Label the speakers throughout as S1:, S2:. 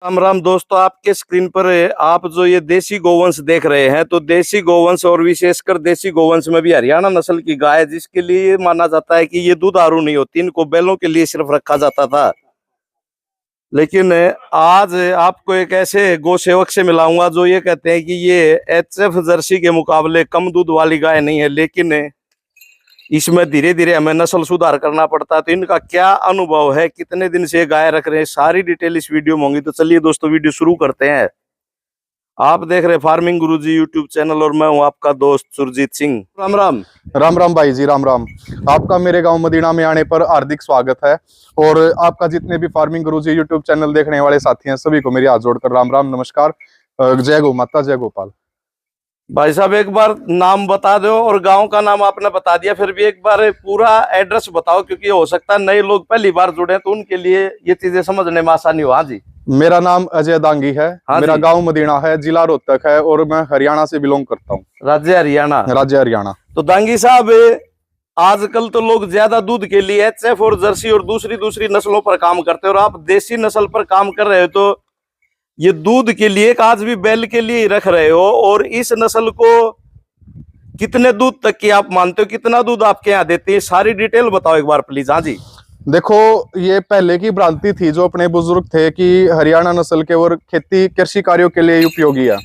S1: राम राम दोस्तों, आपके स्क्रीन पर आप जो ये देसी गोवंश देख रहे हैं, तो देसी गोवंश और विशेषकर देसी गोवंश में भी हरियाणा नस्ल की गाय, जिसके लिए माना जाता है कि ये दुधारू नहीं होती, इनको बैलों के लिए सिर्फ रखा जाता था। लेकिन आज आपको एक ऐसे गौ सेवक से मिलाऊंगा जो ये कहते हैं कि ये एचएफ जर्सी के मुकाबले कम दूध वाली गाय नहीं है, लेकिन इसमें धीरे धीरे हमें नस्ल सुधार करना पड़ता है। तो इनका क्या अनुभव है, कितने दिन से गाय रख रहे हैं, सारी डिटेल इस वीडियो में होंगी। तो चलिए दोस्तों, वीडियो शुरू करते हैं। आप देख रहे हैं फार्मिंग गुरुजी यूट्यूब चैनल और मैं हूं आपका दोस्त सुरजीत सिंह। राम राम।
S2: राम राम भाई जी, राम राम। आपका मेरे गांव मदीना में आने पर हार्दिक स्वागत है। और आपका जितने भी फार्मिंग गुरुजी यूट्यूब चैनल देखने वाले साथी हैं, सभी को मेरी हाथ जोड़कर राम राम, नमस्कार, जय गौ माता, जय गोपाल।
S1: भाई साहब, एक बार नाम बता दो, और गांव का नाम आपने बता दिया, फिर भी एक बार पूरा एड्रेस बताओ, क्योंकि हो सकता है नए लोग पहली बार जुड़े हैं, तो उनके लिए ये चीजें समझने में आसानी हो। हाँ जी।
S2: मेरा नाम अजय दांगी है।
S1: हाँ,
S2: मेरा गांव मदीना है, जिला रोहतक है, और मैं हरियाणा से बिलोंग करता हूँ।
S1: राज्य हरियाणा।
S2: राज्य हरियाणा।
S1: तो दांगी साहब, आजकल तो लोग ज्यादा दूध के लिए एचएफ और जर्सी और दूसरी नस्लों पर काम करते हैं, और आप देसी नस्ल पर काम कर रहे हो। तो ये दूध के लिए आज भी बैल के लिए ही रख रहे हो, और इस नस्ल को कितने दूध तक की आप मानते हो, कितना दूध आपके यहाँ देती है, सारी डिटेल बताओ एक बार प्लीज। हाँ जी।
S2: देखो, ये पहले की भ्रांति थी जो अपने बुजुर्ग थे कि हरियाणा नस्ल केवल खेती कृषि कार्यों के लिए उपयोगी है,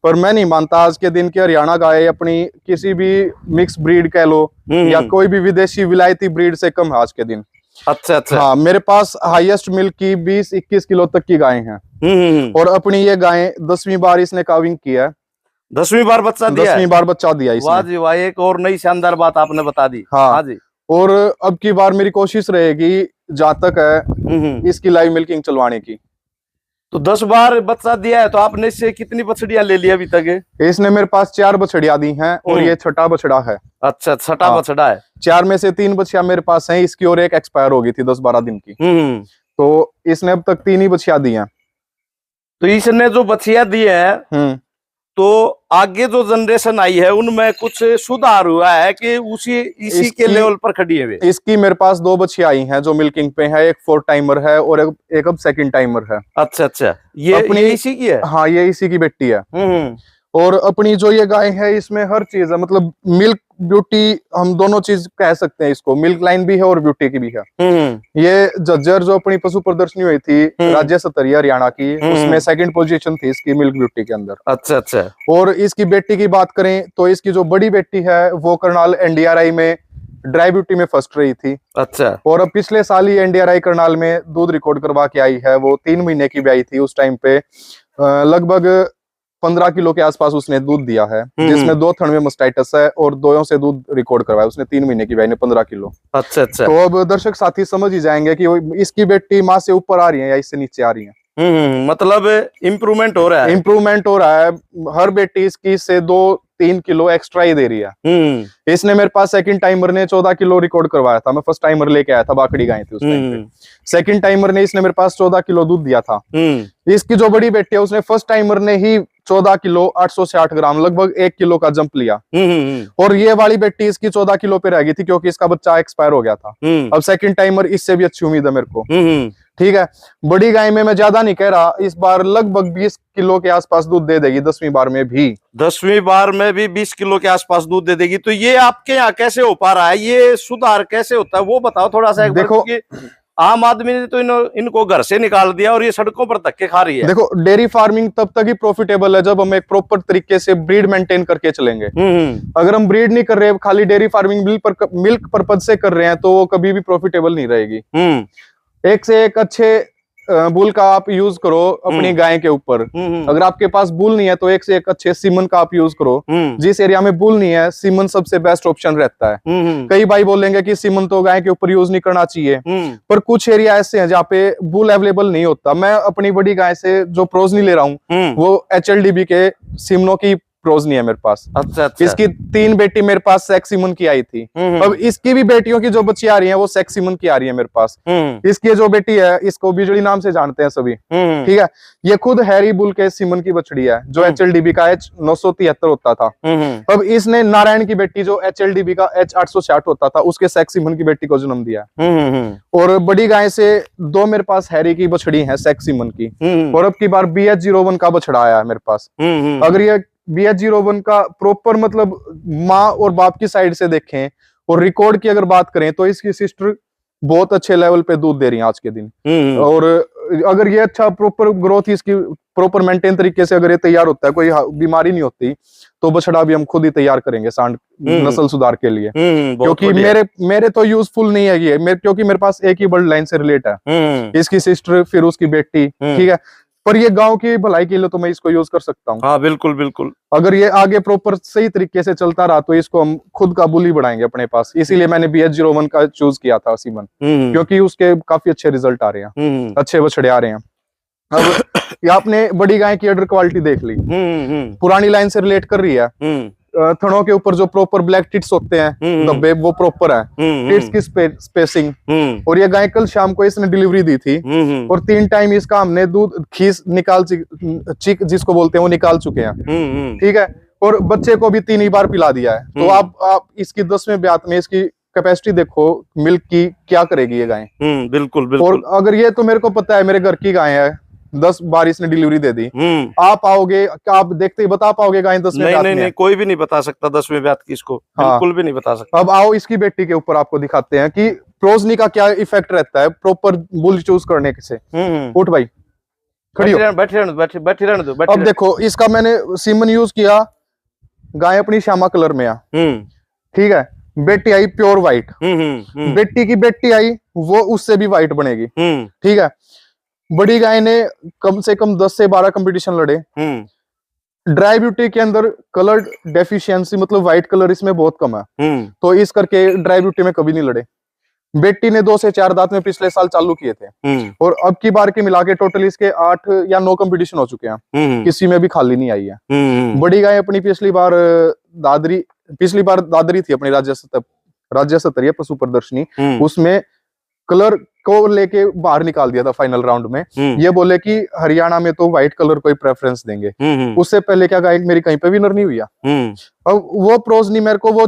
S2: पर मैं नहीं मानता। आज के दिन की हरियाणा गाय अपनी किसी भी मिक्स ब्रीड कह लो या कोई भी विदेशी विलायती ब्रीड से कम है आज के दिन।
S1: अच्छा अच्छा।
S2: हाँ, मेरे पास हाईएस्ट मिल्क की 20-21 किलो तक की गाय हैं। और अपनी ये गाय 10वीं बार इसने काविंग किया है।
S1: 10वीं बार बच्चा दिया?
S2: 10वीं बार बच्चा दिया इसने।
S1: वाह जी वाह, एक और नई शानदार बात आपने बता दी।
S2: हाँ
S1: जी।
S2: और अब की बार मेरी कोशिश रहेगी जहां तक है इसकी लाइव मिल्किंग चलवाने की।
S1: तो 10 बार बच्चा दिया है, तो आपने इससे कितनी बछड़ियां ले ली अभी तक?
S2: इसने मेरे पास 4 बछड़ियां दी हैं, और ये छठा बछड़ा है।
S1: अच्छा, छठा बछड़ा है।
S2: 4 में से 3 बछिया मेरे पास हैं, इसकी और एक एक्सपायर हो गई थी 10-12 दिन की। तो इसने अब तक 3 ही बछिया दी हैं।
S1: तो इसने जो बछिया दी है, तो आगे जो जनरेशन आई है उनमें कुछ सुधार हुआ है कि इसी के लेवल पर खड़ी है?
S2: इसकी मेरे पास 2 बच्चियां आई हैं जो मिल्किंग पे है। एक 4 टाइमर है और एक अब 2nd टाइमर है।
S1: अच्छा अच्छा, ये इसी की है?
S2: हाँ, ये इसी की बेटी है। और अपनी जो ये गाय है, इसमें हर चीज है, मतलब मिल्क ब्यूटी हम दोनों चीज कह सकते हैं इसको। मिल्क लाइन भी है और ब्यूटी की भी है। ये झज्जर जो अपनी पशु प्रदर्शनी हुई थी राज्य स्तरीय हरियाणा की, उसमें 2nd पोजीशन थी इसकी मिल्क ब्यूटी के अंदर।
S1: अच्छा अच्छा।
S2: और इसकी बेटी की बात करें तो इसकी जो बड़ी बेटी है वो करनाल एनडीआरआई में ड्राई ब्यूटी में फर्स्ट रही थी।
S1: अच्छा।
S2: और अब पिछले साल ही एनडीआरआई करनाल में दूध रिकॉर्ड करवा के आई है। वो 3 महीने की भी आई थी उस टाइम पे। लगभग 15 किलो के आसपास उसने दूध दिया है, जिसमें 2 थन में मास्टाइटिस है, और 2 से दूध रिकॉर्ड करवाया उसने 3 महीने की, 15 किलो।
S1: अच्छा अच्छा।
S2: तो अब दर्शक साथी समझ ही जाएंगे कि इसकी बेटी माँ से ऊपर आ रही है या इससे नीचे आ रही है।
S1: मतलब इम्प्रूवमेंट हो रहा है।
S2: इम्प्रूवमेंट हो रहा है। हर बेटी इसकी से 2-3 किलो एक्स्ट्रा ही दे रही है। इसने मेरे पास 2nd टाइमर ने 14 किलो रिकॉर्ड करवाया था। मैं फर्स्ट टाइमर लेके आया था, बाकड़ी गाय थी उस टाइम पे। 2nd टाइमर ने इसने मेरे पास 14 किलो दूध दिया था। इसकी जो बड़ी बेटी है उसने फर्स्ट टाइमर ने ही 14 किलो 860 ग्राम, लगभग 1 किलो का जंप लिया। और ये वाली बेटी इसकी 14 किलो पे रह गई थी, क्योंकि इसका बच्चा एक्सपायर हो गया था। अब 2nd टाइमर इससे भी अच्छी उम्मीद है मेरे को। ठीक है, बड़ी गाय में मैं ज्यादा नहीं कह रहा, इस बार लगभग 20 किलो के आसपास दूध दे देगी 10वीं बार में भी।
S1: 10वीं बार में भी 20 किलो के आसपास दूध दे देगी। तो ये आपके यहाँ कैसे हो पा रहा है, ये सुधार कैसे होता है, वो बताओ थोड़ा सा। देखो, आम आदमी ने तो इनको घर से निकाल दिया और ये सड़कों पर धक्के खा रही है।
S2: देखो, डेयरी फार्मिंग तब तक ही प्रॉफिटेबल है जब हम एक प्रॉपर तरीके से ब्रीड मेंटेन करके चलेंगे। अगर हम ब्रीड नहीं कर रहे, खाली डेयरी फार्मिंग मिल्क पर्पज से कर रहे हैं, तो वो कभी भी प्रॉफिटेबल नहीं रहेगी। एक से एक अच्छे बुल का आप यूज करो अपनी गाय के ऊपर। अगर आपके पास बुल नहीं है तो एक से एक अच्छे सीमन का आप यूज करो। जिस एरिया में बुल नहीं है, सीमन सबसे बेस्ट ऑप्शन रहता है। कई भाई बोलेंगे कि सीमन तो गाय के ऊपर यूज नहीं करना चाहिए, पर कुछ एरिया ऐसे हैं जहाँ पे बुल अवेलेबल नहीं होता। मैं अपनी बड़ी गाय से जो प्रोजनी ले रहा हूँ वो HLDB के सीमनों की प्रोजनी है मेरे पास।
S1: अच्छा अच्छा।
S2: इसकी 3 बेटी मेरे पास सेक्सिमन की आई थी। अब इसकी भी बेटियों की जो बच्ची आ रही है वो सेक्सिमन की आ रही है मेरे पास। इसकी जो बेटी है इसको बिजली नाम से जानते हैं सभी, ठीक है। ये खुद हैरी बुल के सिमन की बछड़ी है जो HLDB का H973 होता था। अब इसने नारायण की बेटी जो HLDB का H860 होता था उसके सेक्सिमन की बेटी को जन्म दिया। और बड़ी गाय से 2 मेरे पास हैरी की बछड़ी है सेक्सिमन की। और अब की बार BH01 का बछड़ा आया है मेरे पास। अगर ये BH01 का प्रॉपर मतलब माँ और बाप की साइड से देखें और रिकॉर्ड की अगर बात करें तो इसकी सिस्टर बहुत अच्छे लेवल पे दूध दे रही है आज के दिन। और अगर ये अच्छा प्रॉपर ग्रोथ इसकी प्रॉपर मेंटेन तरीके से अगर ये तैयार होता है, कोई बीमारी नहीं होती, तो बछड़ा भी हम खुद ही तैयार करेंगे सांड नस्ल सुधार के लिए। क्योंकि मेरे तो यूजफुल नहीं है ये, क्योंकि मेरे पास एक ही ब्लड लाइन से रिलेट है, इसकी सिस्टर फिर उसकी बेटी, ठीक है। पर ये गांव की भलाई के लिए तो मैं इसको यूज कर सकता हूँ।
S1: हाँ बिल्कुल बिल्कुल।
S2: अगर ये आगे प्रॉपर सही तरीके से चलता रहा तो इसको हम खुद का बुली बढ़ाएंगे अपने पास। इसीलिए मैंने BH01 का चूज किया था सीमन, क्योंकि उसके काफी अच्छे रिजल्ट आ रहे हैं, अच्छे बछड़े आ रहे हैं। अब ये आपने बड़ी गाय की अडर क्वालिटी देख ली, पुरानी लाइन से रिलेट कर रही है। थनों के ऊपर जो प्रॉपर ब्लैक टिट्स होते हैं धब्बे वो प्रॉपर है, टिट्स की स्पेसिंग। और ये गाय कल शाम को इसने डिलीवरी दी थी और 3 टाइम इसका हमने दूध खीस निकाल चिक जिसको बोलते हैं वो निकाल चुके हैं, ठीक है। और बच्चे को भी 3 ही बार पिला दिया है। तो आप इसकी 10वें ब्यात में इसकी कैपेसिटी देखो मिल्क की क्या करेगी ये गाय।
S1: बिल्कुल बिल्कुल।
S2: और अगर ये तो मेरे को पता है मेरे घर की गाय है, 10 बार इसने डिलीवरी दे दी। आप आओगे क्या आप देखते ही बता पाओगे गाय 10वें ब्यात में?
S1: नहीं, कोई भी नहीं बता सकता 10वें ब्यात की इसको। हाँ, बिल्कुल भी नहीं बता सकता।
S2: अब आओ इसकी बेटी के ऊपर आपको दिखाते हैं कि प्रोजनी का क्या इफेक्ट रहता है प्रॉपर बुल चूज करने से। उठ भाई, खड़ी हो,
S1: बैठी रहने दो।
S2: अब देखो इसका मैंने सीमन यूज किया, गाय अपनी श्यामा कलर में आ, ठीक है। बेटी आई प्योर व्हाइट, बेटी की बेटी आई वो उससे भी व्हाइट बनेगी, ठीक है। बड़ी गाय ने कम से कम 10 से 12 कंपटीशन लड़े। ड्राई ब्यूटी के अंदर कलर डेफिशिएंसी मतलब व्हाइट कलर इसमें बहुत कम है, तो इस करके ड्राई ब्यूटी में कभी नहीं लड़े। बेटी ने 2 से 4 दांत में पिछले साल चालू किए थे और अब की बार के मिला के टोटल इसके 8 या 9 कंपटीशन हो चुके हैं, किसी में भी खाली नहीं आई है। बड़ी गाय अपनी पिछली बार दादरी थी अपनी राज्य स्तरीय पशु प्रदर्शनी, उसमें कलर को लेके बाहर निकाल दिया था फाइनल राउंड में। ये बोले कि हरियाणा में तो व्हाइट कलर को ही प्रेफरेंस देंगे। उससे पहले क्या गाय मेरी कहीं पे विनर नहीं हुई। अब वो प्रोजनी मेरे को वो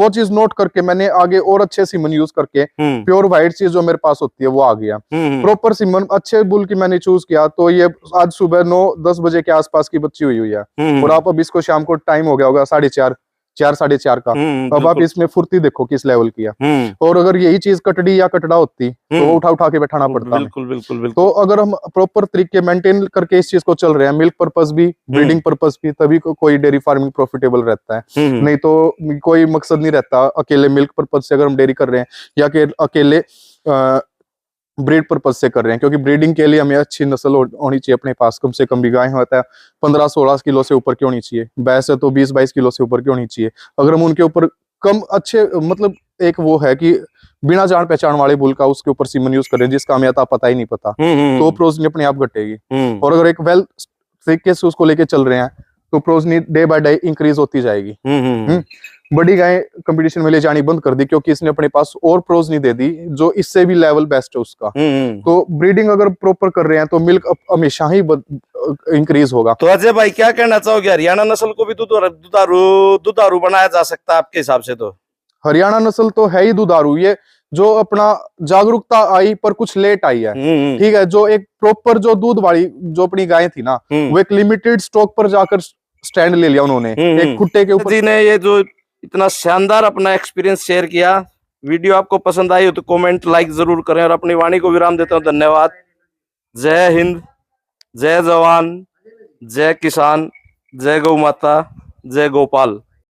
S2: चीज नोट करके मैंने आगे और अच्छे सीमन यूज करके प्योर व्हाइट चीज जो मेरे पास होती है वो आ गया। प्रॉपर सीमन अच्छे बुल की मैंने चूज किया, तो ये आज सुबह 9-10 बजे के आसपास की बच्ची हुई है। और आप अब इसको शाम को टाइम हो गया होगा 4:30 साढ़े 4 का। अब आप इसमें फुर्ती देखो किस लेवल की है। और अगर यही चीज कटड़ी या कटड़ा होती तो वो उठा के बैठाना पड़ता।
S1: बिल्कुल। तो
S2: अगर हम प्रॉपर तरीके मेंटेन करके इस चीज को चल रहे हैं, मिल्क पर्पस भी ब्रीडिंग पर्पस भी, तभी कोई डेयरी फार्मिंग प्रॉफिटेबल रहता है। नहीं तो कोई मकसद नहीं रहता अकेले मिल्क पर्पस से अगर हम डेयरी कर रहे हैं या अकेले ब्रीड पर्पज से कर रहे हैं। क्योंकि ब्रीडिंग के लिए हमें अच्छी नस्ल होनी चाहिए अपने पास, कम से कम भी गाय होता है 15-16 किलो से ऊपर की होनी चाहिए, भैंस है तो 20-22 किलो से ऊपर की होनी चाहिए। अगर हम उनके ऊपर कम अच्छे मतलब एक वो है कि बिना जान पहचान वाले बुल का उसके ऊपर सीमन यूज कर रहे हैं जिसका हमें पता ही नहीं पता, तो प्रोजनी अपने आप घटेगी। और अगर एक वेल तरीके से उसको लेके चल रहे हैं तो progeny day by day increase होती जाएगी। बड़ी गाय कंपटीशन में ले जानी बंद कर दी क्योंकि इसने अपने पास और प्रोजनी दे दी जो इससे भी लेवल बेस्ट है उसका। तो ब्रीडिंग अगर प्रॉपर कर रहे हैं तो मिल्क हमेशा ही इंक्रीज होगा।
S1: तो अजय भाई क्या कहना चाहोगे, हरियाणा नस्ल को भी दुधारू बनाया जा सकता है आपके हिसाब से? तो
S2: हरियाणा नस्ल तो है ही दुधारू। ये जो अपना जागरूकता आई पर कुछ लेट आई है, ठीक है। जो एक प्रॉपर जो दूध वाली जो अपनी गाय थी ना, वो एक लिमिटेड स्टॉक पर जाकर स्टैंड ले लिया उन्होंने एक खुट्टे के ऊपर।
S1: जी ने ये जो इतना शानदार अपना एक्सपीरियंस शेयर किया, वीडियो आपको पसंद आई हो तो कमेंट लाइक जरूर करें और अपनी वाणी को विराम देता हूं। धन्यवाद। जय हिंद, जय जवान, जय किसान, जय गौ माता, जय गोपाल।